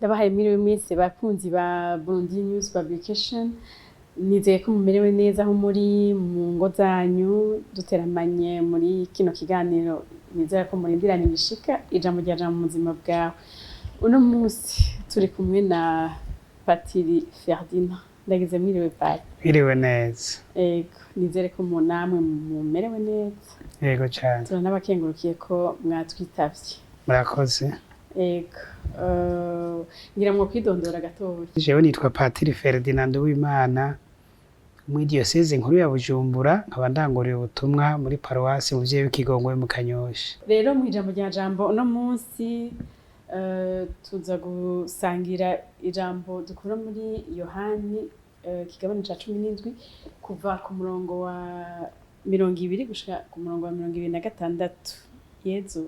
Ndabahaye mwiriwe mwese bakunzi ba Burundi News Publication, nizeye ko mumerewe neza aho muri mu ngo zanyu, duteramanye muri kino kiganiro nizera ko murindiranye ibishika ijambo rya jambo mu buzima bwawe. Uno munsi turi kumwe na Patiri Ferdinand. Ndagize mwiriwe Pati. Mwiriwe neza. Ego, nizere ko namwe mumerewe neza. Yego cyane. Turanabakengurukiye ko mwatwitavye. Murakoze. Ego, ngira mwo kwidondora gatoya. Jewe nitwa Patiri Ferdinand Uwimana, muri diocese nkuru ya Bujumbura, nkaba ndanguriye ubutumwa muri paruwasi Muvyeyi w'Ikigongwe mu Kanyosha. Rero mu ijambo rya jambo uno munsi tuza gusangira ijambo dukura muri Yohani kigabane ca 17 kuva ku murongo wa 20 gushika ku murongo wa 26. Yezu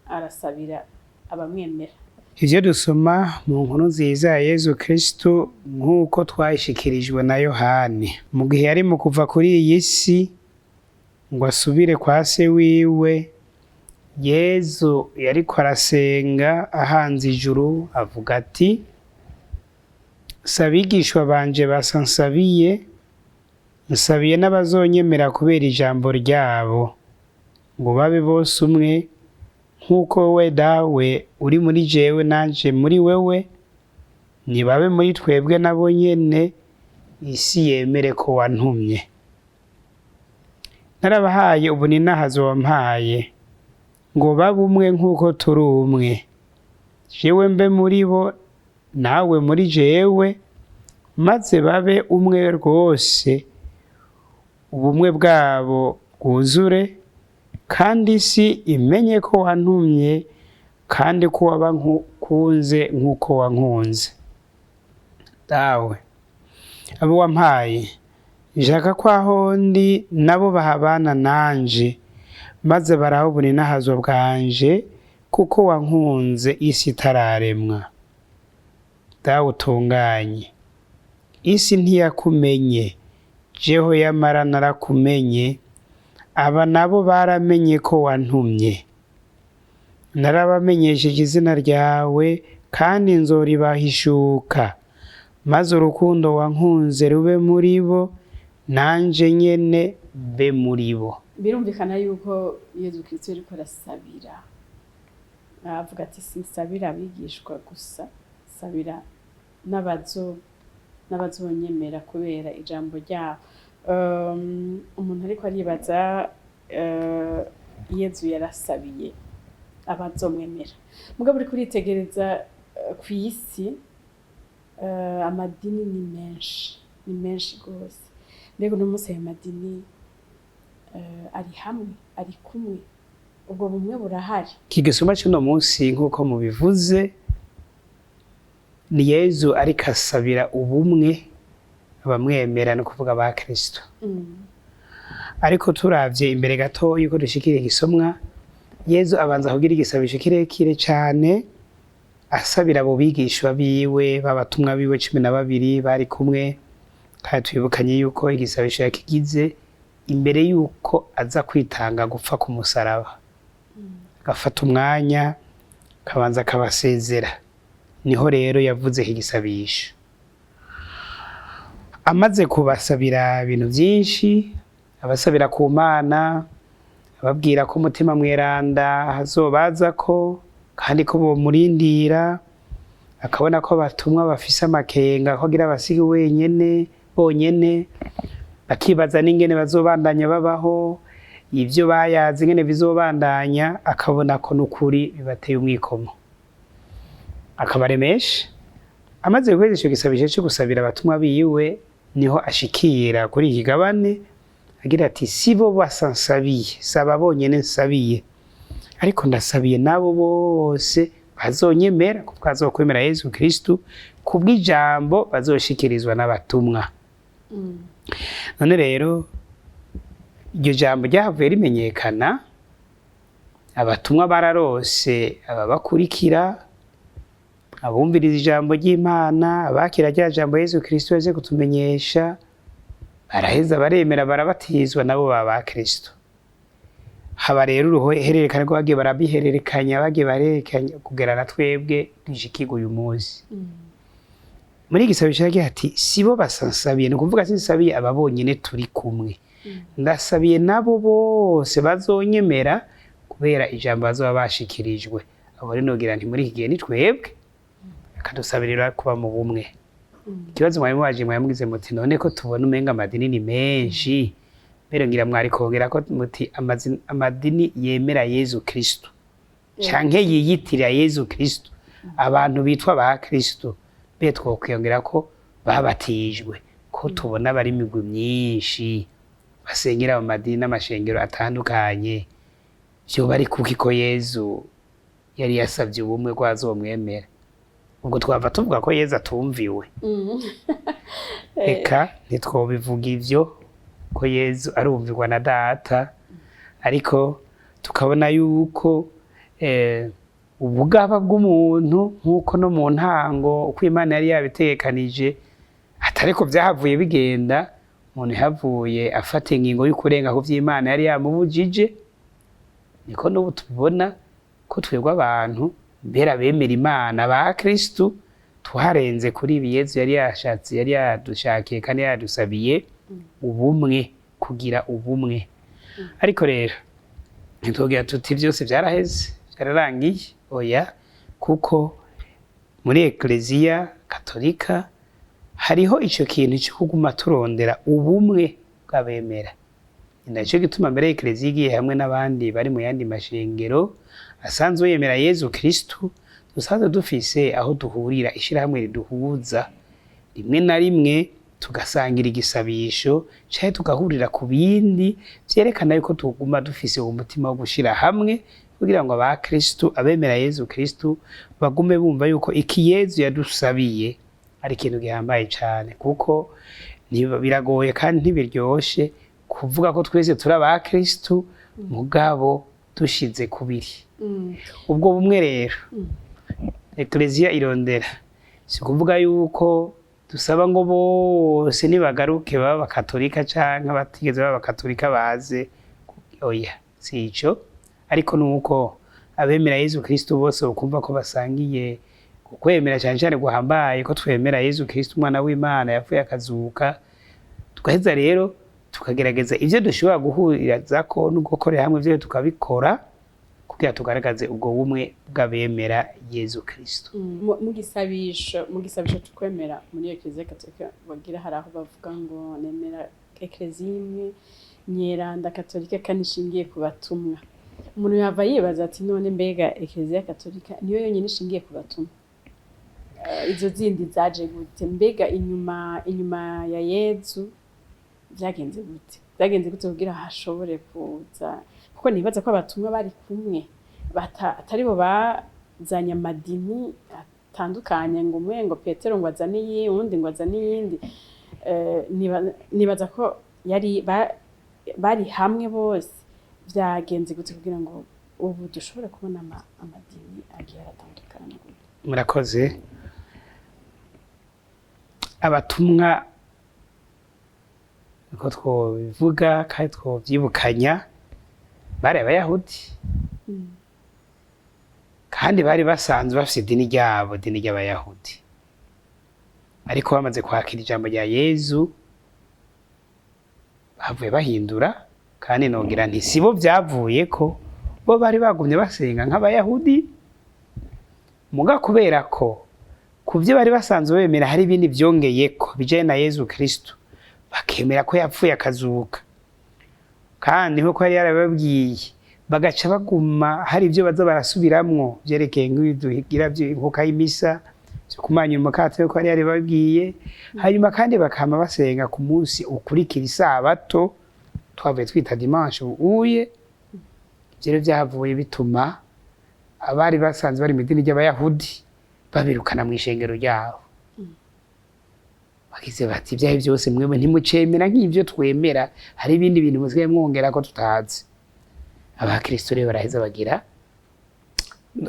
arasabira abamwemera. Ivyo dusoma mu nkuru nziza ya Yezu Kristo nk'uko twayishikirijwe na Yohani. Mu gihe yari mu kuva kuri iyi si ngo asubire kwa se wiwe, Yezu yariko arasenga ahanze ijuru avuga ati: "Sabigishwa banje basansabiye, nsabiye n'abazonyemera kubera ijambo ryabo, ngo babe bose umwe, nk'uko wowe dawe uri muri jewe nanje muri wewe, nibabe muri twebwe nabo nyene, isi yemere ko wantumye. Narabahaye ubu ni nahazo wampaye, ngo babe umwe nk'uko turi umwe, jewe mbe muri bo nawe muri jewe, maze babe umwe rwose, ubumwe bwabo bwuzure, kandi isi imenye ko wantumye, kandi ko wabankunze nk'uko wankunze. Dawe, abo wampaye, nshaka ko aho ndi nabo bahabana nanje, maze barahabona inahazo bwanje, kuko wankunze isi itararemwa. Dawe utunganye, isi ntiyakumenye, jeho yamara narakumenye, aba nabo baramenye ko wantumye. Narabamenyesheje izina ryawe, kandi nzoribahishuka, maze urukundo wankunze rube muri bo, nanje nyene be muri bo." Birumvikana yuko Yezu Kristo ariko arasabira, avuga ati sinsabira abigishwa gusa, sabira n'abazonyemera kubera ijambo ryabo. Umuntu ariko aribaza Yezu yarasabiye abazomwemera, mugabo uri kuritegereza kw'isi amadini ni menshi gose. Mbega uno munsi ayo madini ari hamwe, ari kumwe, ubwo bumwe burahari? Igisuma c'uno munsi nk'uko mubivuze, ni Yezu ariko asabira ubumwe abamwemera, no kuvuga ba Kristo. Ariko turavye imbere gato yuko dushikira igisomwa, Yezu abanza kugira igisabisho kirekire cane, asabira abo bigishwa biwe b'abatumwa biwe 12 bari kumwe, kandi twibukanye yuko igisabisho yakigize imbere yuko aza kwitanga gupfa ku musaraba. Agafata umwanya akabanza akabasezera, niho rero yavuze iki gisabisho. Amaze kubasabira ibintu byinshi, abasabira ku Mana, ababwira ko umutima mweranda hazobaza ko, kandi ko bomurindira, akabona ko batumwa bafise amakenga ko agira abasigi bonyene, akibaza n'ingene bazobandanya babaho, ivyo bayazi ingene bizobandanya, akabona ko n'ukuri bibateye umwikomo, akabaremesha. Amaze guheza ico gisabisho cyo gusabira abatumwa biwe, niho ashikira kuri iki gabane agira ati: "Sibo basansabiye, saba bonyene nsabiye, ariko ndasabiye nabo bose bazonyemera, kuko bazokwemera Yezu Kristo kubw'ijambo bazoshikirizwa n'abatumwa." None rero iryo jambo ryahavuye rimenyekana, abatumwa bararose ababakurikira, abumviriza ijambo ry'Imana, abakira rya jambo Yezu Kristo yaje kutumenyesha, baraheza baremera barabatizwa nabo baba Kristo. haba rero uruhererekane ko bagiye barabihererekanya kugera na twebwe dushikirwa uyu munsi. Muri igisabo cyagiye ati sibo basansabiye, ni ukuvuga sinsabiye aba bonyene turi kumwe, ndasabiye nabo bose bazonyemera kubera ijambo bazoba bashikirijwe. Abo rero nogira nti muri iki gihe ni twebwe akadusabirira kuba mu bumwe. Ikibazo mwamugize muti none ko tubona umenga amadini ni menshi, mbere ngira mwari kongera ko muti amadini yemera Yezu Kristo canke yiyitirira Yezu Kristo, abantu bitwa ba Kristo be twokwiyongera ko babatijwe, ko tubona bari imigwi myinshi basengera mu madini n'amashengero atandukanye. Vyo bari kuki ko Yezu yari yasavye ubumwe bwazomwemera? Ubwo twava tuvuga ko Yezu atumviwe. Eka ntitwobivuga ivyo ko Yezu arumvirwa na Data, ariko tukabona yuko ubugaba bw'umuntu nk'uko no mu ntango uko Imana yari yabitekanije atariko vyahavuye bigenda, umuntu yahavuye afata ingingo y'ukurenga ku vy'Imana yari yamubujije, niko n'ubu tubibona ko twebwe abantu mbera bemera Imana ba Kristo tuharenze kuri ibi Yezu yari yashatse, yari yadushakiye kandi yadusabiye ubumwe, kugira ubumwe. Ariko rero ntitwogira tuti vyose vyaraheze vyararangiye, oya, kuko muri Eklezia Katolika hariho ico kintu cyo kuguma turondera ubumwe bw'abemera. Ndaco gituma mbere Eklezia igiye hamwe n'abandi bari mu yandi mashengero asanzwe yemera Yezu Kristo, dusanzwe dufise aho duhurira, ishirahamwe riduhuza, rimwe na rimwe tugasangira igisabisho canke tugahurira ku bindi vyerekana yuko tuguma dufise umutima wo gushira hamwe kugira ngo aba Kristo, abemera Yezu Kristo bagume bumva yuko iki Yezu yadusabiye ari ikintu gihambaye cane, kuko biragoye kandi ntibiryoshe kuvuga ko twese turi aba Kristo mugabo dushize kubiri. Ubwo bumwe rero Eklezia irondera, si kuvuga yuko dusaba ngo bose nibagaruke baba abakatolika canke abatigeze baba abakatolika baze, oya, si ico. Ariko nuko abemera Yezu Kristo bose ukumva ko basangiye kukwemera cyane cyane guhambaye ko twemera Yezu Kristo umwana w'Imana yapfuye akazuka, tugaheza rero tukagerageza ivyo dushobora guhurira ko no gukorera hamwe ivyo tukabikora kugira tugaragaze ubwo bumwe bw'abemera Yezu Kristo. Mu gisabisho tukwemera muri Eklezia Katolika bagira hari aho bavuga ngo nemera Eklezia imwe nyeranda Katolika kandi ishingiye ku batumwa. Umuntu yava yibaza ati none mbega Eklezia Katolika niyo yonyine ishingiye ku batumwa, izo zindi zaje gute? Mbega inyuma ya Yezu vyagenze gute kugira hashobore kuza? Kuko nibaza ko abatumwa bari kumwe atari bo bazanye amadini atandukanye, ngo umwe ngo Petero ngo azane iyi, uwundi ngo azane iyindi. Nibaza ko bari hamwe bose. Vyagenze gute kugira ngo ubu dushobore kubona amadini agiye aratandukana? Murakoze. Abatumwa uko twobivuga kandi twovyibukanya bari Abayahudi, kandi bari basanzwe bafise idini ryabo, idini ry'Abayahudi. Ariko bamaze kwakira ijambo rya Yezu bavuye bahindura, kandi nogira nti sibo vyavuye ko bo bari bagumye basenga nk'Abayahudi, muga kubera ko kuvyo bari basanzwe bemera hari ibindi vyongeyeko bijanye na Yezu Kristo, bakemera ko yapfuye akazuka, kandi nkuko yari yarababwiye bagaca baguma hari ivyo baza barasubiramwo vyerekeye nk'ibiduhigira vy'inkuka y'imisa vyo kumanyura umukate ko yari yarababwiye, hanyuma kandi bakama basenga ku munsi ukurikira isabato twavuye twita dimanche uye. Ivyo vyahavuye bituma abari basanzwe bari mu idini ry'Abayahudi babirukana mu ishengero ryabo. Bagize bati ibyahe byose mwebwe ntimucemera nk'ivyo twemera, hari ibindi bintu muzigaye mwongera ko tutazi. Abakristo rero baraheza bagira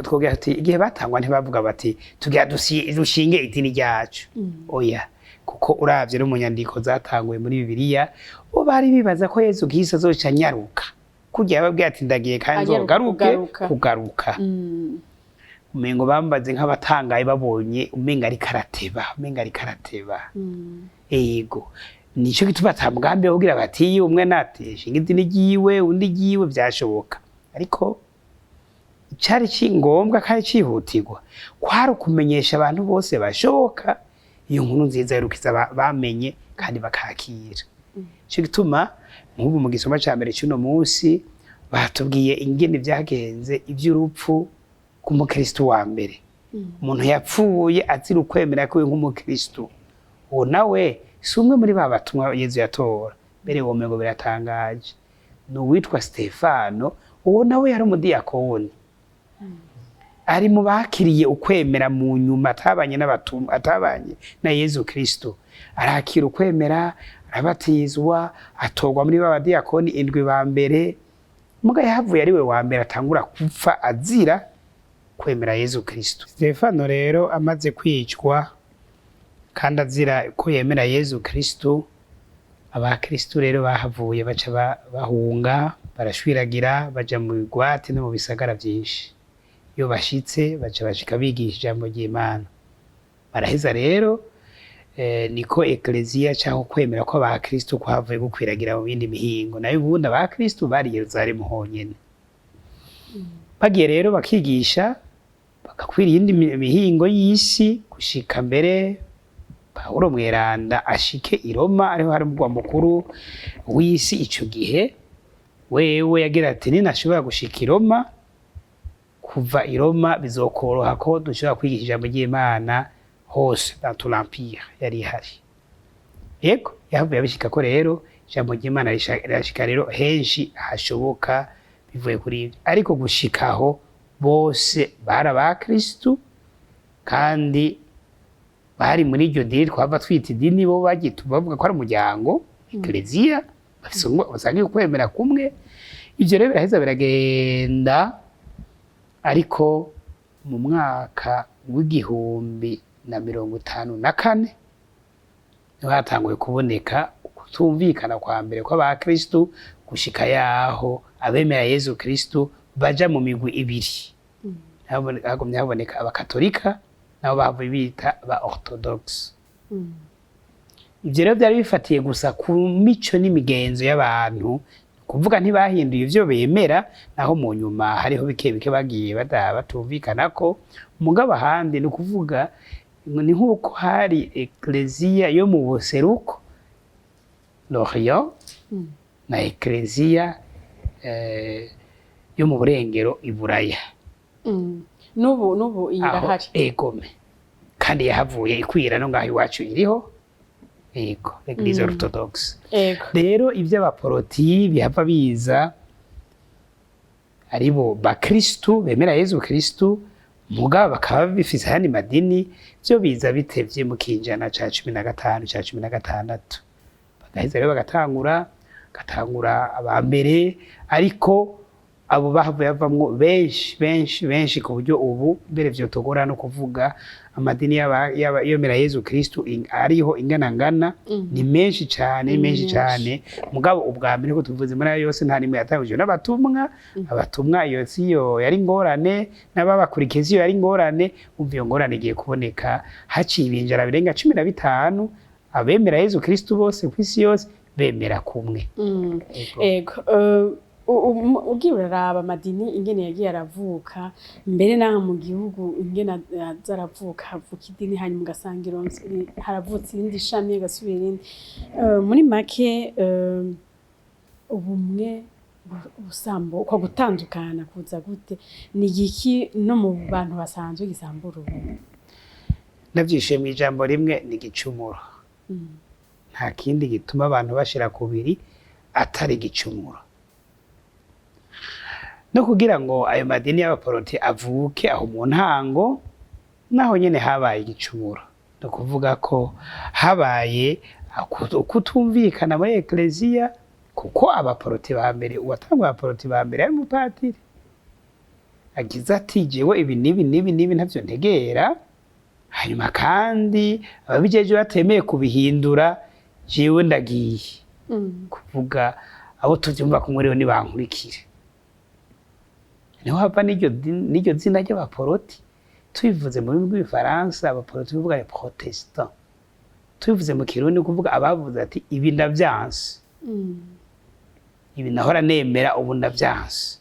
twogera ati igihe batangwa ntibavuga bati tugira dushinge idini ryacu, oya, kuko uravye no mu nyandiko zatanguye muri Bibiliya bo bari bibaza ko Yezu Kristo azoca nyaruka kugira yababwiye ati ndagiye kandi nzogaruke kugaruka. Umengo bambaze nk'abatangaye babonye umenga ari karateba. Ego nico gituma atamgambi wo kugira bati umwe nateshe ingidini giwe undi giwe byashoboka, ariko cyari kingombwa kandi cihutirwa kwari kumenyesha abantu bose bashoboka iyo nkuru nziza y'urukiza bamenye kandi bakakira. Cyo gituma nk'ubu mu gisoma ca mbere cy'uno munsi batubwiye ingene vyagenze ivy'urupfu k'umukristo wa mbere. Umuntu yapfuye azira ukwemera kwe nk'umukristo, uwo nawe si umwe muri ba batumwa Yezu yatora. Mbere womengo biratangaje, n'uwitwa Stefano, uwo nawe yari umudiyakoni, ari mu bakiriye ukwemera mu nyuma, atabanye n'abatumwa, atabanye na Yezu Kristo. Arakira ukwemera, arabatizwa, atorwa muri ba badiyakoni 7 ba mbere. Muga yahavuye ari we wa mbere atangura gupfa azira kwemera Yezu Kristo. Stefano rero amaze kwicwa kandi azira ko yemera Yezu Kristo, abakristo rero bahavuye baca bahunga, barashwiragira, baja mu bigwati no mu bisagara byinshi. Iyo bashitse baca bashika bigisha ijambo ry'Imana. Baraheza rero niko ekleziya cyangwa kwemera ko abakristo kwavuye gukwiragira mu bindi mihingo. Nayo ubundi abakristo bari Yerusalemu honyene. Bagiye rero bakigisha bagakwira iyindi mihingo y'isi gushika mbere Pawulo mweranda ashike i Roma, ariho hari umugwa mukuru w'isi ico gihe. Wewe yagira ati ninashobora gushika i Roma, kuva i Roma bizokoroha ko dushobora kwigisha ijambo ry'Imana hose dans tout l'empire yari ihari. Yego yavuye abishika ko rero ijambo ry'Imana rishika rero henshi hashoboka bivuye kuri ivyo, ariko gushikaho bose bari abakristo kandi bari muri iryo dini twava twita idini, bo bagiye bavuga ko ari umuryango ekleziya, basangiye kwemera kumwe. Ivyo rero biraheza biragenda, ariko mu mwaka w'1054 niho hatanguye kuboneka ukutumvikana kwa mbere kw'abakristo, gushika yaho abemera Yezu Kristo baja mu migwi ibiri. Hagumye haboneka abakatolika nabo bavuye bita ba orthodox. Ivyo rero byari bifatiye gusa ku mico n'imigenzo y'abantu, kuvuga ntibahinduye ivyo bemera, naho mu nyuma hariho bike bagiye batumvikana ko. Mugabo ahandi ni ukuvuga ni nk'uko hari ekleziya yo mu buseruko l'Orient na ekleziya yo mu burengero iburaya. Nubu irahari. Egome kandi yahavuye ikwira no ngaho iwacu iriho. Ego Eglise Orthodoxe. Rero ivy'abaporoti bihava biza aribo bakristo bemera Yezu Kristo, mugabo bakaba bifise handi madini, byo biza bitevye mu kinjana ca 15 ca 16. Bagaheza rero bagatangura abambere, ariko abo bahavuye bavamwo benshi ku buryo ubu mbere vyo togora no kuvuga amadini yemera Yezu Kristo ariho ingana ni menshi cyane. Mugabo ubwa mbere ko tuvuze muri ayo yose nta nimwe yatanguje n'abatumwa iyo siyo yari ngorane, n'ababakurikiza iyo yari ngorane. Umva iyo ngorane igiye kuboneka haciye ibinjara birenga 15 abemera Yezu Kristo bose kw'isi yose bemera kumwe. Ego ugiye uraraba amadini ingene yagiye aravuka mbere naho mu gihugu ingene zaravuka, havuka idini hanyuma ugasanga haravutse irindi shami gasubira irindi. Muri make ubumwe ubusambo kwa gutandukana kuza gute, ni iki no mu bantu basanzwe gisambura ubumwe? Navyishe mu ijambo rimwe ni igicumuro. Nta kindi gituma abantu bashira kubiri atari igicumuro. No kugira ngo ayo madini y'abaporoti avuke aho mu ntango, naho nyene habaye igicumuro. No kuvuga ko habaye kutumvikana muri ekleziya, kuko abaporoti ba mbere, uwatangwa abaporoti ba mbere ari umupatiri. Agize ati jewe ibi nibi ntavyo ntegera, hanyuma kandi ababijeje batemeye kubihindura, jewe ndagiye. Kuvuga abo tuvyumva kumwe rero nibankurikire. Niho hava n'iryo zina ry'abaporoti. Tubivuze mu rurimi rw'igifaransa abaporoti bivuga les protestants. Tubivuze mu kirundi kuvuga abavuze ati ibi ndavyanse. Ibi nahora nemera ubu ndavyanse.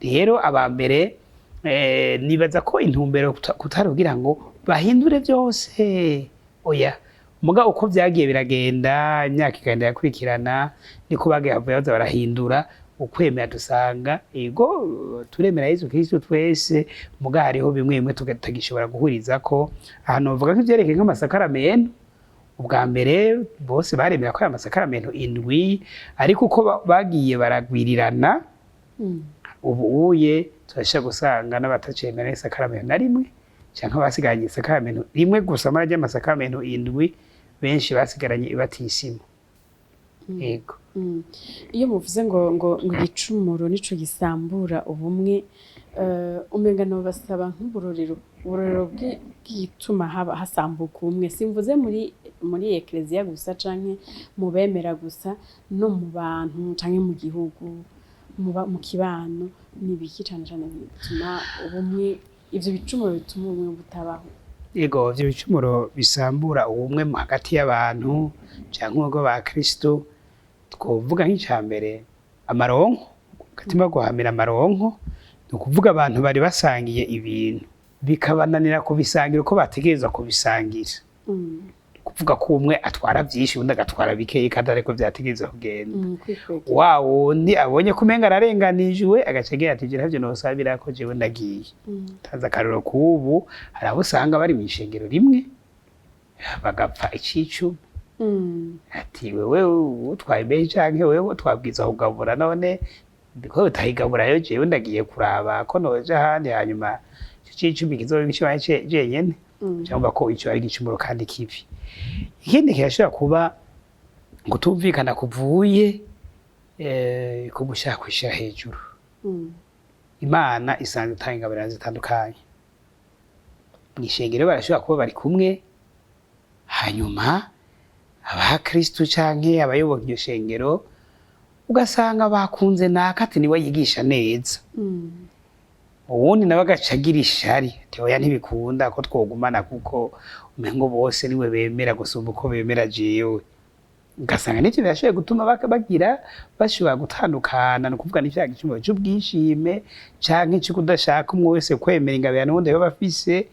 Rero abambere nibaza ko intumbero kutarugira ngo bahindure byose. Oya, muga uko vyagiye biragenda imyaka igenda yakurikirana niko bagiye baza barahindura ukwemera dusanga ego turemera Yesu Kristo twese, muga hariho bimwe bimwe tugishobora guhuriza ko ahantu bavuga ko ivyerekeye nk'amasakaramentu. Ubwa mbere bose baremera ko aya masakaramentu indwi, ariko uko bagiye baragwirirana ubuye turashaka gusanga n'abatacemera isakaramentu na rimwe canke basiganye isakaramentu rimwe gusa mara ry'amasakaramentu indwi, benshi basigaranye ibatisimo. Ego. Iyo muvuze ngo igicumuro nico gisambura ubumwe, umenga no basaba nk'uburorero bw'igituma hasambuka ubumwe. Simvuze muri ekleziya gusa canke mu bemera gusa, no mu bantu canke mu gihugu, mu kibano, nibiki cane cane bituma ubumwe, ivyo bicumuro bituma ubumwe butabaho. Ego, ivyo bicumuro bisambura ubumwe hagati y'abantu canke ubwo ba Kristo, twovuga nk'icambere amaronko, katima guhamira amaronko, ni ukuvuga abantu bari basangiye ibintu bikabananira kubisangira uko bategerezwa kubisangira. Kuvuga ko umwe atwara vyinshi undi agatwara bikeyi kandi ariko vyategerezwa kugenda. Wa wundi abonye kumenga ararenganijwe agaca agira ati gira havyo nosabira ko jewe ndagiye. Taza akarorero kubu hari abo usanga bari mw'ishengero rimwe bagapfa icicumi. Ati wewe utwaye imbehe canke wewe twabwiza kugabura, none ko utahigabura yo jewe ndagiye kuraba ko noja ahandi hanyuma icicumi kizoba gishobanye jenyene. Cyangwa ko ico ari igicumuro kandi kibi. Ikindi kirashobora kuba kutumvikana kuvuye ku gushaka kwishira hejuru. Imana isanzwe itanga ingabire zitandukanye. Mw'ishengero barashobora kuba bari kumwe, hanyuma abakristo canke abayoboka iryo shengero ugasanga bakunze naka ati niwe yigisha neza. Uwundi nawe agaca agira ishari ati oya ntibikunda ko twogumana kuko umengo bose niwe bemera gusumba uko bemera jewe. Ugasanga n'ivyo birashoboye gutuma bagira bashobora gutandukana, no kuvuga n'ivya gicumuro c'ubwishime canke co kudashaka umwe wese kwemera ingabire n'uwundi yoba afise.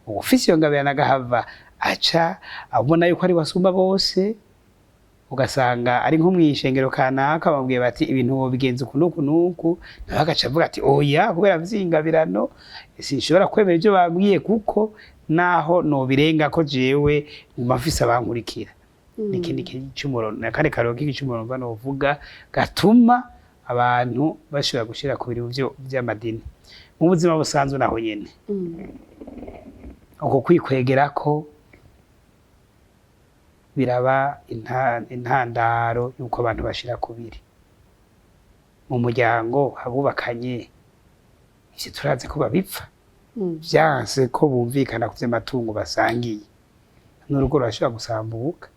Uwufise iyo ngabire nagahava aca abona yuko ari wasumba bose, ugasanga ari nko mw'ishengero kanaka bamubwiye bati ibintu wobigenza uku n'uku n'uku, nawe agaca avuga ati oya kubera vy'ingabirano sinshobora kwemera ivyo bambwiye kuko naho nobirenga ko jewe nguma mfise abankurikira. N'ikindi gicumuro nakandi karoro k'igicumuro mva novuga gatuma abantu bashobora gushira ku bintu vy'amadini mu buzima busanzwe naho nyene. Uko kwikwegerako biraba intandaro yuko abantu bashira kubiri. Mu muryango abubakanye ivyo turazi ko babipfa, vyanse ko bumvikana ku vy'amatungo basangiye, n'urugo rurashobora gusambuka.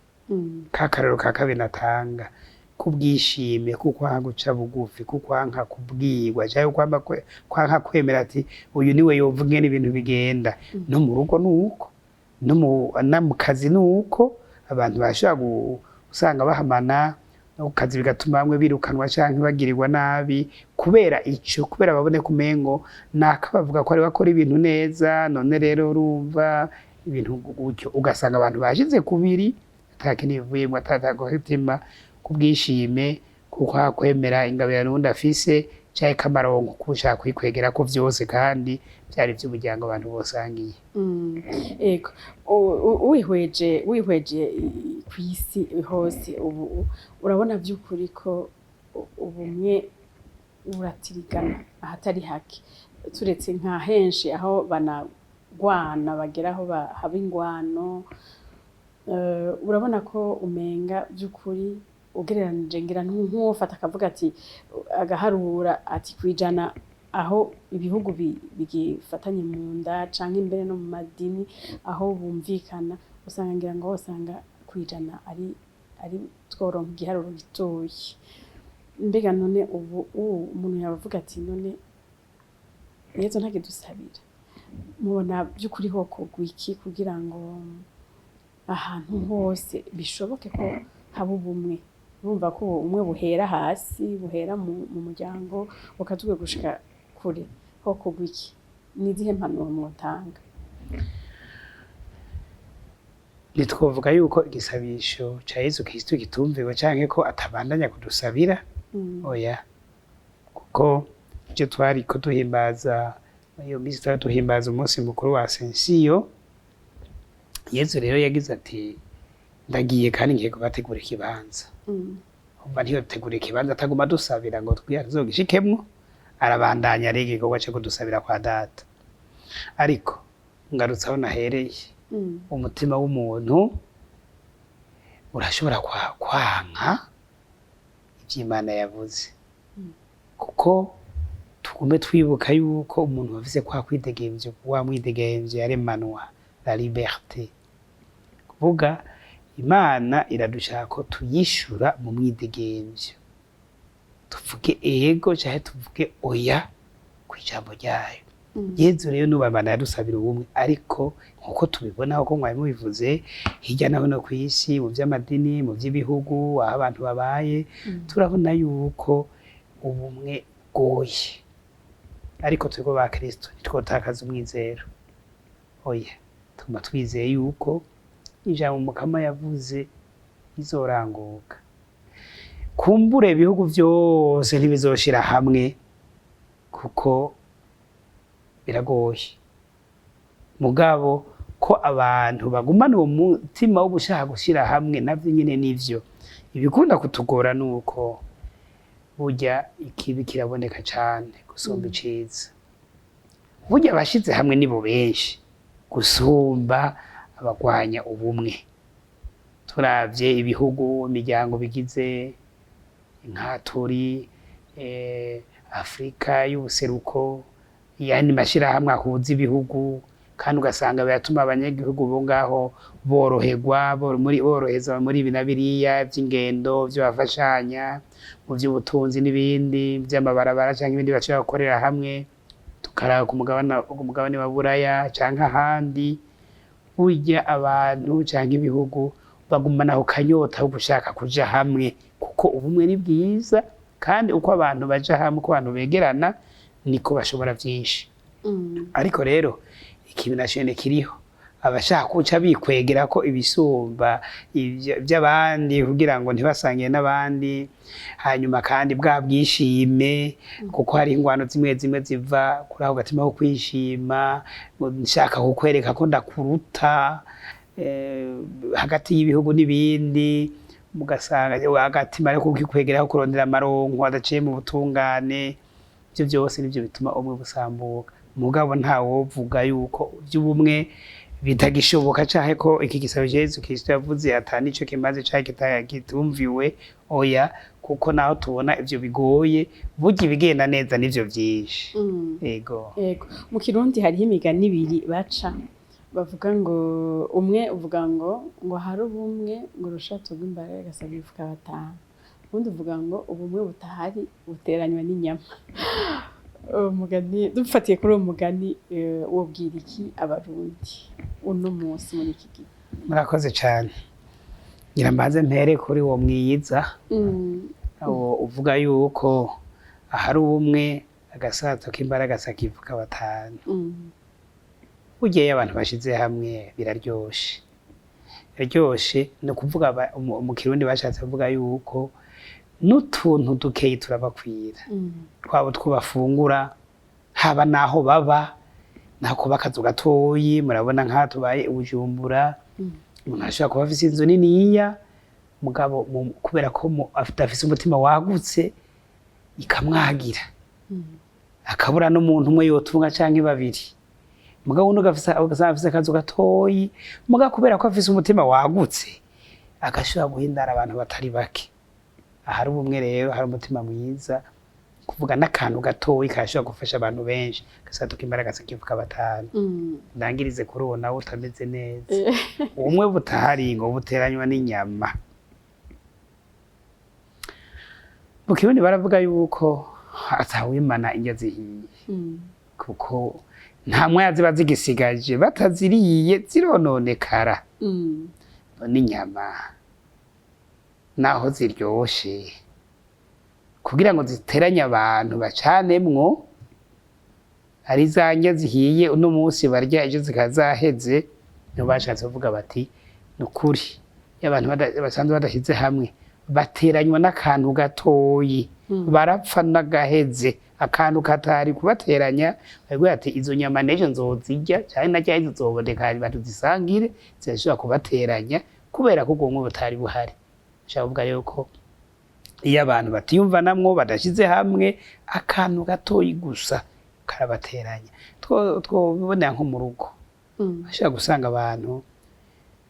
Kakarero ka kabiri natanga kubwishime, kukwanka guca bugufi, kukwanka kubwirwa cyangwa kwanka kwemera ati uyu niwe yovuge n'ibintu bigenda. No mu rugo nuko, no mu kazi nuko abantu bashobora usanga bahamana no kazi bigatuma bamwe birukanwa canke bagirirwa nabi kubera ico, kubera babone kumengo naka bavuga ko ari bakora ibintu neza, none rero urumva ibintu gutyo ugasanga abantu bashize kubiri atakinivuye atatagohitima kubwishime kuko kwemera ingabire n'undi afise cyaye kamaronko kushaka kwikwegera ko vyose kandi byari by'umuryango abantu bosangiye. Ego wihweje kwisi hose ubu urabona by'ukuri ko ubumwe buratirigana ahatari hake, turetse nka henshi aho banagwana bageraho haba ingwano. Urabona ko umenga by'ukuri ugereranije ngira nk'ufata akavuga ati agaharura ati kwijana aho ibihugu bigifatanye mu nda canke imbere no mu madini aho bumvikana, usanga ngira ngo usanga kwijana ari tworonka igiharuro gitoyi. mbega none ubu umuntu yabavuga ati none Yezu ntagidusabira mubona by'ukuri hokorwa iki kugira ngo ahantu hose bishoboke ko haba ubumwe urumva ko umwe buhera hasi buhera mu muryango bukazuwe gushika kure hokorwa iki nizihe mpanuro mwotanga ntitwovuga yuko igisabisho ca Yezu Kristo gitumviwe canke ko atabandanya kudusabira oya kuko ivyo twariko duhimbaza iyo misi twari duhimbaza umunsi mukuru wa Asensiyo Yezu rero yagize ati ndagiye kandi ngiye kubategura ikibanza umva ntiyotegura ikibanza ataguma dusabira ngo tuzogishikemwo arabandanya ari igikorwa co kudusabira kwa data ariko ngarutse aho nahereye umutima w'umuntu urashobora kwanka ivy'Imana yavuze kuko tugume twibuka yuko umuntu wavuze kwa kwidegemvya wa mwidegemvya yaremanwa la liberté kuvuga Imana iradushaka ko tuyishura mu mwidegemvyo tuvuge ego canke tuvuge oya kw'ijambo ryayo Yezu rero nubamana yadusabira ubumwe ariko nkuko tubibona ko mwari mubivuze hirya naho no kw'isi mu vy'amadini mu vy'ibihugu aho abantu babaye turabona yuko ubumwe goye ariko twebwe ba Kristo ntitwotakaza umwizero oya tuma twizeye yuko ijambo Mukama yavuze izoranguka kumbure ibihugu vyose ntibizoshira hamwe kuko biragoye mugabo ko abantu bagumana uwo mutima wo gushaka gushira hamwe navyo nyene nivyo ibikunda kutugora nuko burya ikibi kiraboneka cane gusumba iciza burya abashize hamwe nibo benshi gusumba abagwanya ubumwe turavye ibihugu imiryango bigize inkaturi Afrika y'ubuseruko yani mashirahamwe ahuza ibihugu kandi ugasanga biratuma abanyagihugu bo ngaho boroherwa boroheza muri ibi na biriya vy'ingendo vyo bafashanya mu vy'ubutunzi n'ibindi vy'amabarabara canke ibindi bashobora gukorera hamwe tukaraba ku mugabane wa Buraya canke ahandi burya abantu canke ibihugu bagumana aho kanyota ho gushaka kuja hamwe kuko ubumwe ni bwiza kandi uko abantu baja hamwe uko abantu begerana niko bashobora vyinshi ariko rero ikibi nashene kiriho abashaka kuca bikwegera ko ibisumba by'abandi kugira ngo ntibasangiye n'abandi hanyuma kandi bwa bwishime kuko hari ingwano zimwe ziva kuri aho gatima ko kwishima nshaka kukwereka ko ndakuruta hagati y'ibihugu n'ibindi mugasanga agatima ariko kikwegera ko kurondera amaronko adaciye mu butungane ivyo byose nivyo bituma umwe busambuka mugabo nta wovuga yuko by'ubumwe bitagishoboka canke ko iki gisabo Yezu Kristo yavuze atani ico kimaze canke kitumviwe oya kuko naho tubona ivyo bigoye burya ibigenda neza nivyo vyinshi ego mu Kirundi hariho imigani ibiri baca bavuga ngo umwe uvuga ngo hari ubumwe ngo urushato rw'imbaraga gasaba ifuka batanu ubundi uvuga ngo ubumwe butahari buteranywa n'inyama umugani dufatiye kuri uwo mugani wobwira iki abarundi uno munsi muri iki gihe murakoze cyane ngira mbaze mpere kuri uwo mwiyiza aho uvuga yuko ahari ubumwe agasato k'imbaraga sakivuka batanu ugiye abantu bashize hamwe biraryoshe no kuvuga mu Kirundi bashatse kuvuga yuko n'utuntu dukeyi turabakwira twabo twubafungura haba naho baba nako bakazu gatoyi murabona nka tubaye ubujumbura umuntu ashobora kuba afise inzu niniya mugabo kubera ko afise umutima wagutse ikamwagira akabura n'umuntu umwe yotunga canke babiri mugabo uno afise akazu gatoyi mugabo kubera ko afise umutima wagutse agashobora guhindara abantu batari bake ahari ubumwe rero hari umutima mwiza kuvuga n'akantu gatoyi kashobora gufasha abantu benshi gasato k'imbaraga sakivuka batanu ndangirize kuri uwo nawe utameze neza umwe butahari ngo buteranywa n'inyama mu kirundi baravuga yuko atawimana indya zihiye kuko nta mwaya ziba zigisigaje bataziriye zirononekara. N'inyama naho ziryoshe kugira ngo ziteranye abantu bacanemwo, ari za ndya zihiye uno munsi barya ejo zikazaheze, niho bashatse kuvuga bati ni ukuri iyo abantu basanzwe badashyize hamwe bateranywa n'akantu gatoyi barapfa n'agaheze, akantu katari kubateranya bavuga ati izo nyama n'ejo nzozirya cyane na cyane zizoboneka batuzisangire zirashobora kubateranya kubera ko ubwonko butari buhari. Nshaka kuvuga yuko iyo abantu batiyumvanamwo badashyize hamwe akantu gatoyi gusa karabateranya. Twobibonera nko mu rugo, bashobora gusanga abantu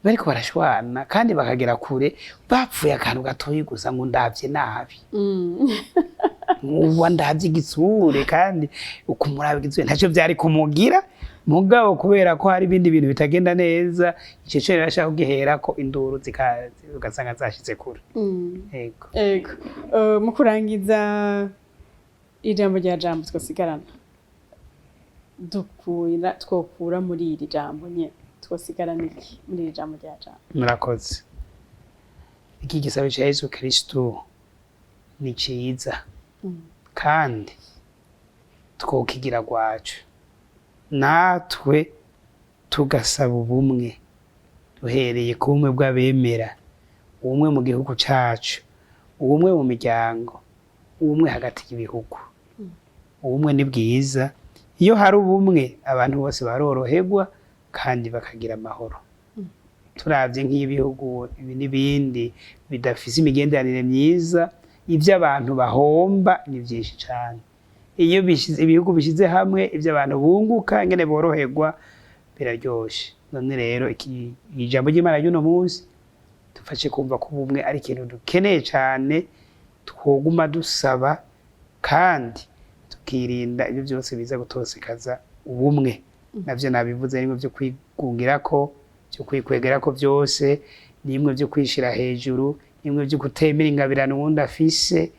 bariko barashwana kandi bakagera kure bapfuye akantu gatoyi gusa ngo ndavye nabi. Uwa ndavye igitsure kandi ukumuraba igitsure ntacyo vyari kumugira, mugabo kubera ko hari ibindi bintu bitagenda neza ico cyo rashaka kugihera ko induru ugasanga zashize kure. Ego. Ego. Mu kurangiza ijambo rya jambo twasigarana twokura muri iri jambo nye twosigarana iki muri iri jambo rya jambo? Murakoze. Iki gisabo cya Yesu Kristo ni ciza kandi twokigira gwacu, natwe tugasaba ubumwe duhereye ku bumwe bw'abemera, ubumwe mu gihugu cacu, ubumwe mu miryango, ubumwe hagati y'ibihugu. Ubumwe ni bwiza, iyo hari ubumwe abantu bose baroroherwa kandi bakagira amahoro. Turavye nk'ibihugu ibi n'ibindi bidafise imigenderanire myiza, ivyo abantu bahomba ni vyinshi cane. Iyo ibihugu bishize hamwe ivyo abantu bunguka ngene boroherwa biraryoshe. None rero ijambo ry'Imana ry'uno munsi dufashe kumva ko ubumwe ari ikintu dukeneye cane, twoguma dusaba kandi tukirinda ibyo byose biza gutosekaza ubumwe. Navyo nabivuze nimwe byo kwigungirako, byo kwikwegerako byose, nimwe byo kwishira hejuru, nimwe byo kutemera ingabirano uwundi afise,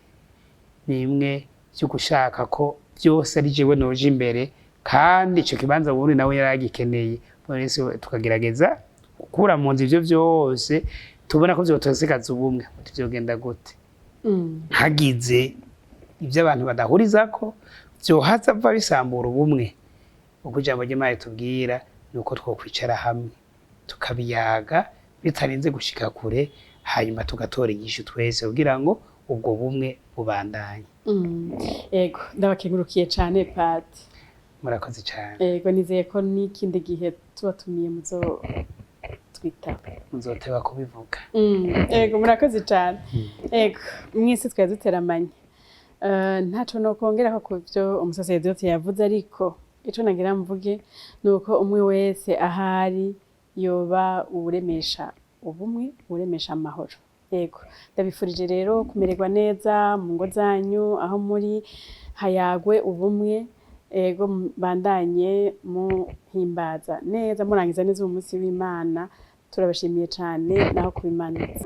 nimwe byo gushaka ko byose ari jewe noje imbere kandi ico kibanza ubundi nawe yaragikeneye. Mwese tukagerageza gukura mu nzi ivyo byose tubona ko vyotosekaza ubumwe. Tuvyogenda gute? Hagize ivyo abantu badahurizako vyohaza va bisambura ubumwe. Uko ijambo ry'Imana tubwira nuko twokwicara hamwe tukabiyaga bitarinze gushika kure, hanyuma tugatora inyishu twese kugira ngo ubwo bumwe bubandanye. Ego, ndabakengurukiye cane Pati. Murakoze cyane. Ego, nizeye ko n'ikindi gihe tubatumiye muzoteba kubivuga. Ego, murakoze cyane. Ego, mwese twari duteramanye. Ntaco nokongera ko kuvyo umusaseredoti yavuze, ariko ico nagira mvuge nuko umwe wese ahari yoba uremesha ubumwe, uremesha amahoro. Ego, ndabifurije rero kumererwa neza mu ngo zanyu, aho muri hayagwe ubumwe. Ego, bandanye muhimbaza neza, murangiza neza umunsi w'Imana. Turabashimiye cyane naho kubimanitse.